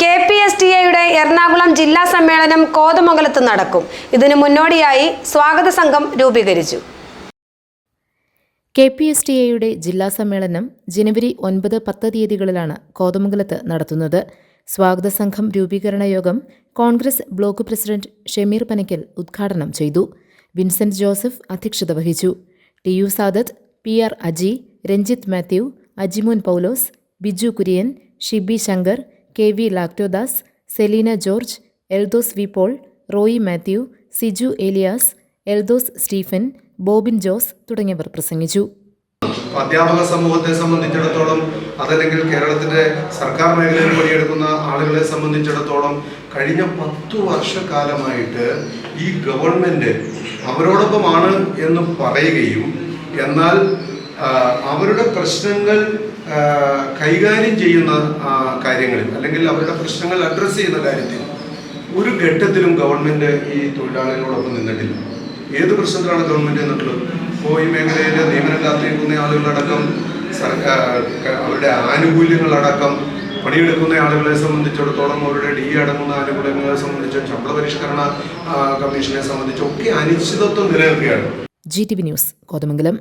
KPSTA Ernakulam ജില്ലാ സമ്മേളനം കോതമംഗലത്ത് നടക്കും. ഇതിനു മുന്നോടിയായി സ്വാഗത സംഘം രൂപീകരിച്ചു. KPSTA ജില്ലാ സമ്മേളനം ജനുവരി 9-10 തീയതികളിലാണ് കോതമംഗലത്ത് നടത്തുന്നത്. സ്വാഗത സംഘം രൂപീകരണ യോഗം കോൺഗ്രസ് ബ്ലോക്ക് പ്രസിഡന്റ് ഷമീർ പനക്കൽ ഉദ്ഘാടനം ചെയ്തു. വിൻസെന്റ് ജോസഫ് അധ്യക്ഷത വഹിച്ചു. TU Sadath, PR Aji, Ranjith Mathew, Ajimon Paulose, Biju Kurian, Shibi Shankar, KV Laktodas, Selina George, Eldhose V Paul, Roy Mathew, Siju Elias, Eldhose Stephen, Bobin Jose തുടങ്ങിയവർ പ്രസംഗിച്ചു. അധ്യാപക സമൂഹത്തെ സംബന്ധിച്ചിടത്തോളം, അതല്ലെങ്കിൽ കേരളത്തിൻ്റെ സർക്കാർ മേഖലയിൽ പണിയെടുക്കുന്ന ആളുകളെ സംബന്ധിച്ചിടത്തോളം കഴിഞ്ഞ 10 വർഷക്കാലമായിട്ട് ഈ ഗവൺമെൻറ് അവരോടൊപ്പമാണ് എന്ന് പറയുകയും എന്നാൽ അവരുടെ പ്രശ്നങ്ങൾ കൈകാര്യം ചെയ്യുന്ന കാര്യങ്ങളിൽ അല്ലെങ്കിൽ അവരുടെ പ്രശ്നങ്ങൾ അഡ്രസ്സ് ചെയ്യുന്ന കാര്യത്തിൽ ഒരു ഘട്ടത്തിലും ഗവൺമെൻറ് ഈ തൊഴിലാളികളോടൊപ്പം നിന്നിട്ടില്ല. ഏത് പ്രശ്നത്തിലാണ് ഗവൺമെൻറ് നിന്നിട്ടുള്ളത്? ഇപ്പോൾ ഈ മേഖലയിൽ നിയമനം കാത്തിരിക്കുന്ന ആളുകളടക്കം, അവരുടെ ആനുകൂല്യങ്ങളടക്കം, പണിയെടുക്കുന്ന ആളുകളെ സംബന്ധിച്ചിടത്തോളം അവരുടെ DE അടങ്ങുന്ന ആനുകൂല്യങ്ങളെ സംബന്ധിച്ചും ശമ്പള പരിഷ്കരണ കമ്മീഷനെ സംബന്ധിച്ചും ഒക്കെ അനിശ്ചിതത്വം നിലനിൽക്കുകയാണ്. GTV news, Kothamangalam.